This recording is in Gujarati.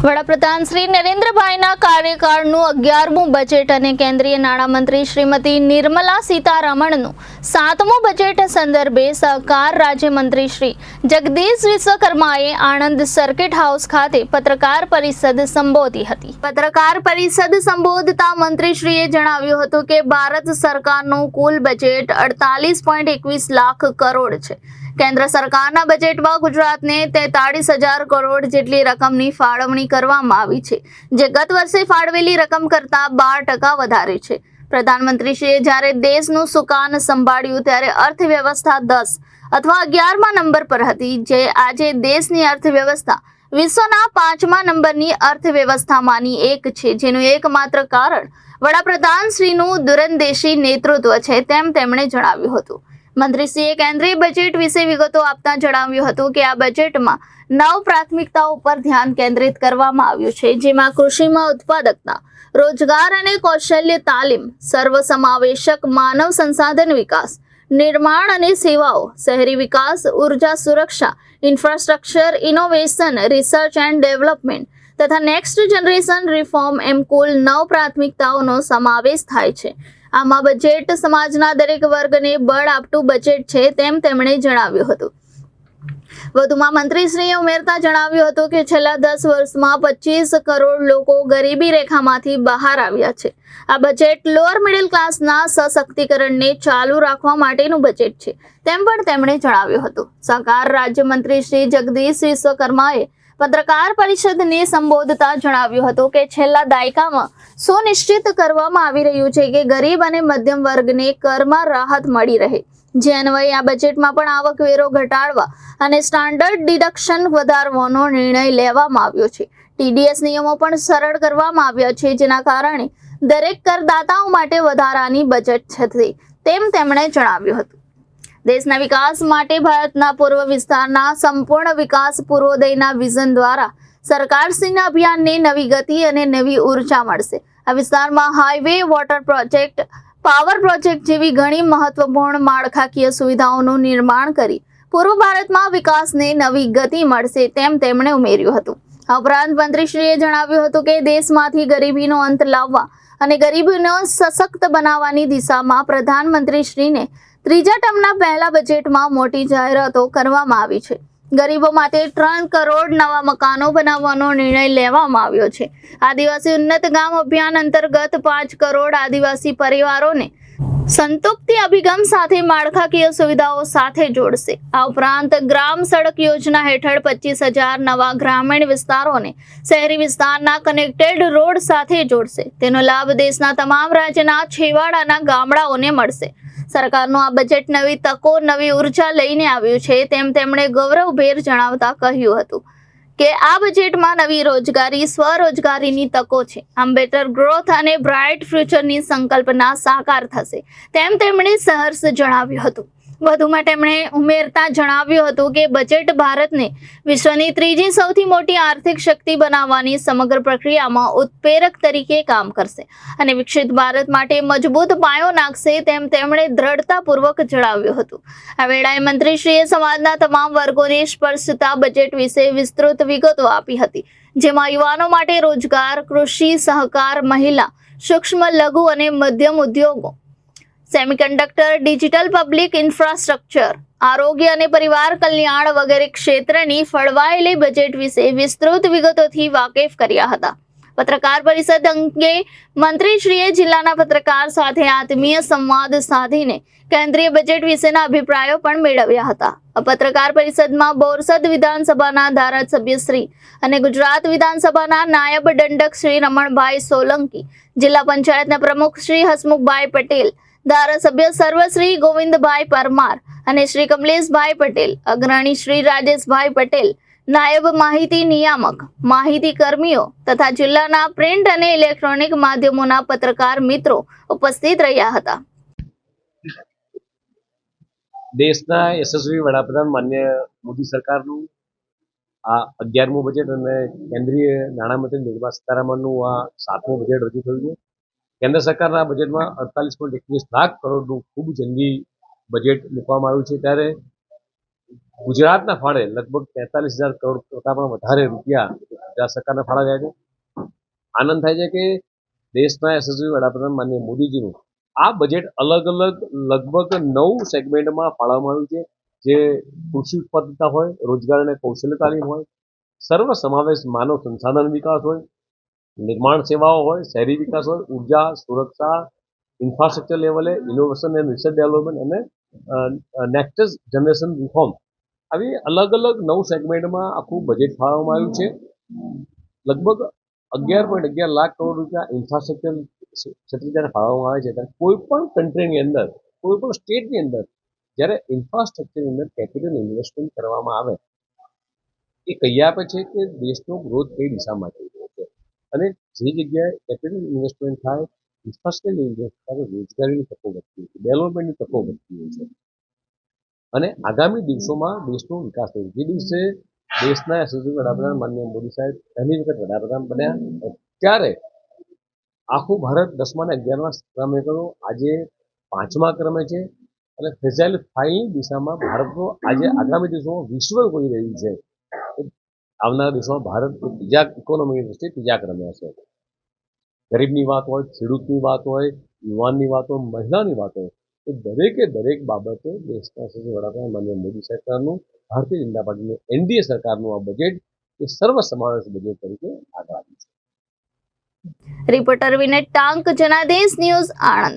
વડાપ્રધાન શ્રી નરેન્દ્રભાઈના કાર્યકાળનું 11મું બજેટ અને કેન્દ્રીય નાણામંત્રી શ્રીમતી નિર્મલા સીતારમણનું 7મું બજેટ સંદર્ભે સહકાર રાજ્યમંત્રી શ્રી જગદીશ વિશ્વકર્માએ આણંદ સર્કિટ હાઉસ ખાતે પત્રકાર પરિષદ સંબોધી હતી। પત્રકાર પરિષદ સંબોધતા મંત્રીશ્રીએ જણાવ્યું હતું કે ભારત સરકારનું કુલ બજેટ 48.21 લાખ કરોડ છે। કેન્દ્ર સરકારના બજેટમાં ગુજરાતને 43,000 કરોડ જેટલી રકમની ફાળવણી કરવામાં આવી છે, જે ગત વર્ષે ફાળવેલી રકમ કરતાં 12% વધારે છે। પ્રધાનમંત્રીશ્રીએ જ્યારે દેશનું સુકાન સંભાળ્યું ત્યારે અર્થવ્યવસ્થા 10 અથવા 11મા નંબર પર હતી, જે આજે દેશની અર્થવ્યવસ્થા વિશ્વના 5મા નંબરની અર્થવ્યવસ્થામાંની એક છે, જેનું એકમાત્ર કારણ વડાપ્રધાનશ્રીનું દૂરંદેશી નેતૃત્વ છે, તેમ તેમણે જણાવ્યું હતું। મંત્રીશ્રીએ કેન્દ્રીય બજેટ વિશે વિગતો આપતા જણાવ્યું હતું કે આ બજેટમાં 9 પ્રાથમિકતાઓ પર ધ્યાન કેન્દ્રિત કરવામાં આવ્યું છે, જેમાં કૃષિમાં ઉત્પાદકતા, રોજગાર અને કૌશલ્ય તાલીમ, સર્વસમાવેશક માનવ સંસાધન વિકાસ, નિર્માણ અને સેવાઓ, શહેરી વિકાસ, ઉર્જા સુરક્ષા, infrastructure, innovation, research and development તથા નેક્સ્ટ જનરેશન રિફોર્મ એમ કુલ 9 પ્રાથમિકતાઓનો સમાવેશ થાય છે। આમાં બજેટ સમાજના દરેક વર્ગને બળ આપતું બજેટ છે, તેમ તેમણે જણાવ્યું હતું। વધુમાં મંત્રીશ્રીએ ઉમેરતા જણાવ્યું હતું કે છેલ્લા 10 વર્ષમાં 25 કરોડ લોકો ગરીબી રેખામાંથી બહાર આવ્યા છે। આ બજેટ લોઅર મિડલ ક્લાસના સશક્તિકરણને ચાલુ રાખવા માટેનું બજેટ છે, તેમ પણ તેમણે જણાવ્યું હતું। સહકાર રાજ્યમંત્રી શ્રી જગદીશ વિશ્વકર્માએ પત્રકાર પરિષદને સંબોધતા જણાવ્યું હતું કે છેલ્લા દાયકામાં સુનિશ્ચિત કરવામાં આવી રહ્યું છે કે ગરીબ અને મધ્યમ વર્ગને કરમાં રાહત મળી રહે, જે અન્વયે આ બજેટમાં પણ આવકવેરો ઘટાડવા અને સ્ટાન્ડર્ડ ડિડક્શન વધારવાનો નિર્ણય લેવામાં આવ્યો છે। TDS નિયમો પણ સરળ કરવામાં આવ્યા છે, જેના કારણે દરેક કરદાતાઓ માટે વધારાની બજેટ છે, તેમ તેમણે જણાવ્યું હતું। દેશના વિકાસ માટે ભારતના પૂર્વ વિસ્તારના સંપૂર્ણ વિકાસ પૂર્વોદયના વિઝન દ્વારા સરકારશ્રીના અભિયાનને નવી ગતિ અને નવી ઉર્જા મળશે। આ વિસ્તારમાં highway, water project, power project જેવી ઘણી મહત્વપૂર્ણ માળખાકીય સુવિધાઓનું નિર્માણ કરી પૂર્વ ભારતમાં વિકાસને નવી ગતિ મળશે, તેમ તેમણે ઉમેર્યું હતું। આ ઉપરાંત મંત્રીશ્રીએ જણાવ્યું હતું કે દેશમાંથી ગરીબીનો અંત લાવવા અને ગરીબીને સશક્ત બનાવવાની દિશામાં પ્રધાનમંત્રીશ્રીને ત્રીજા ટર્મના પહેલા બજેટમાં મોટી જાહેરાતો કરવામાં આવી છે। ગરીબો માટે 3 કરોડ નવા મકાનો બનાવવાનો નિર્ણય લેવામાં આવ્યો છે। આદિવાસી ઉન્નત ગામ અભિયાન અંતર્ગત 5 કરોડ આદિવાસી પરિવારોને સંતુપ્તિ અભિગમ સાથે માળખાકીય સુવિધાઓ સાથે જોડશે। આ ઉપરાંત ગ્રામ સડક યોજના હેઠળ 25,000 નવા ગ્રામીણ વિસ્તારોને શહેરી વિસ્તારના કનેક્ટેડ રોડ સાથે જોડશે। તેનો લાભ દેશના તમામ રાજ્યના છેવાડાના ગામડાઓને મળશે। સરકારનું આ બજેટ નવી તકો, નવી ઉર્જા લઈને આવ્યું છે, તેમ તેમણે ગૌરવભેર જણાવતા કહ્યું હતું કે આ બજેટમાં નવી રોજગારી, સ્વરોજગારીની તકો છે। આમ બેટર ગ્રોથ અને બ્રાઇટ ફ્યુચરની સંકલ્પના સાકાર થશે, તેમ તેમણે સહર્ષ જણાવ્યું હતું। વધુમાં તેમણે ઉમેરતા જણાવ્યું હતું કે બજેટ ભારતને વિશ્વની ત્રીજી સૌથી મોટી આર્થિક શક્તિ બનાવવાની સમગ્ર પ્રક્રિયામાં ઉત્પ્રેરક તરીકે કામ કરશે અને વિકસિત ભારત માટે મજબૂત પાયો નાખશે, તેમ તેમણે દ્રઢતાપૂર્વક જણાવ્યું હતું। આ વેળાએ મંત્રીશ્રીએ સમાજના તમામ વર્ગોને સ્પર્શતા બજેટ વિશે વિસ્તૃત વિગતો આપી હતી, જેમાં યુવાનો માટે રોજગાર, કૃષિ, સહકાર, મહિલા, સૂક્ષ્મ, લઘુ અને મધ્યમ ઉદ્યોગો, સેમિકન્ડક્ટર, ડિજિટલ પબ્લિક ઇન્ફ્રાસ્ટ્રક્ચર, આરોગ્ય અને પરિવાર કલ્યાણ વગેરે ક્ષેત્રની ફળવાયેલી બજેટ વિશે વિસ્તૃત વિગતોથી વાકેફ કર્યા હતા। પત્રકાર પરિષદ અંગે મંત્રીશ્રીએ જિલ્લાના પત્રકાર સાથે આત્મીય સંવાદ સાધીને કેન્દ્રીય બજેટ વિશેના અભિપ્રાયો પણ મેળવ્યા હતા। પત્રકાર પરિષદમાં બોરસદ વિધાનસભાના ધારાસભ્ય શ્રી અને ગુજરાત વિધાનસભાના નાયબ દંડક શ્રી રમણભાઈ સોલંકી, જિલ્લા પંચાયતના પ્રમુખ શ્રી હસમુખભાઈ પટેલ, ધારાસભ્ય સર્વશ્રી ગોવિંદભાઈ પરમાર અને શ્રી કમલેશભાઈ પટેલ, અગ્રણી શ્રી રાજેશભાઈ પટેલ, નાયબ માહિતી નિયામક, માહિતી કર્મીઓ તથા જિલ્લાના પ્રિન્ટ અને ઇલેક્ટ્રોનિક માધ્યમોના પત્રકાર મિત્રો ઉપસ્થિત રહ્યા હતા। દેશના યશસ્વી વડાપ્રધાન માન્ય મોદી સરકારનું આ 11મું બજેટ અને કેન્દ્રીય નાણામંત્રી નિર્મલા સીતારમણનું આ 7મું બજેટ રજૂ થયું છે। કેન્દ્ર સરકારના બજેટમાં 48.21 લાખ કરોડનું ખૂબ જંગી બજેટ મૂકવામાં આવ્યું છે, ત્યારે ગુજરાતના ફાળે લગભગ 43,000 કરોડ કરતાં પણ વધારે રૂપિયા ગુજરાત સરકારના ફાળા જાય છે. આનંદ થાય છે કે દેશના યશસ્વી વડાપ્રધાન માનનીય મોદીજીનું આ બજેટ અલગ અલગ લગભગ 9 સેગમેન્ટમાં ફાળવવામાં આવ્યું છે, જે કૃષિ ઉત્પાદકતા હોય, રોજગાર અને કૌશલ્ય તાલીમ હોય, સર્વ સમાવેશ માનવ સંસાધન વિકાસ હોય, નિર્માણ સેવાઓ હોય, શહેરી વિકાસ હોય, ઉર્જા, સુરક્ષા, ઇન્ફ્રાસ્ટ્રક્ચર લેવલે ઇનોવેશન એન્ડ રિસર્ચ ડેવલપમેન્ટ અને નેક્સ્ટ જનરેશન રિફોર્મ, આવી અલગ અલગ 9 સેગમેન્ટમાં આખું બજેટ ફાળવવામાં આવ્યું છે. લગભગ 11.11 લાખ કરોડ રૂપિયા ઇન્ફ્રાસ્ટ્રક્ચર ક્ષેત્રે જ્યારે ફાળવવામાં આવે છે ત્યારે કોઈ પણ કન્ટ્રીની અંદર, કોઈ પણ સ્ટેટની અંદર જ્યારે ઇન્ફ્રાસ્ટ્રક્ચરની અંદર કેપિટલ ઇન્વેસ્ટમેન્ટ કરવામાં આવે એ કહી આપે છે કે દેશનો ગ્રોથ કઈ દિશામાં થઈ રહ્યો છે. અને જે જગ્યાએ કેપિટલ ઇન્વેસ્ટમેન્ટ થાય, ઇન્ફ્રાસ્ટ્રક્ચર ઇન્વેસ્ટ થાય, રોજગારીની તકો વધતી હોય છે, ડેવલપમેન્ટની તકો વધતી હોય છે અને આગામી દિવસોમાં દેશનો વિકાસ થયો. જે દિવસે દેશના યશસ્વી વડાપ્રધાન માનનીય મોદી સાહેબ પહેલી વખત વડાપ્રધાન બન્યા ત્યારે આખું ભારત 10મા અને 11મા ક્રમે ગયો, આજે 5મા ક્રમે છે અને ફેઝાઇલ 5ની દિશામાં ભારતનો આજે આગામી દિવસોમાં વિશ્વ કોઈ રહ્યું છે. આવનારા દિવસોમાં ભારત બીજા ઇકોનોમીની દ્રષ્ટિએ ત્રીજા ક્રમે હશે. ગરીબની વાત હોય, ખેડૂતની વાત હોય, યુવાનની વાત હોય, મહિલાની વાત હોય, એ દરેક બાબતે દેશના યશસ્વી વડાપ્રધાન માનનીય મોદી સરકારનું, ભારતીય જનતા પાર્ટીનું એનડીએ સરકારનું આ બજેટ એ સર્વ સમાવેશ બજેટ તરીકે આગળ આવ્યું છે. રિપોર્ટર વિનેટ ટાંક, જનાદેશ ન્યૂઝ, આણંદ.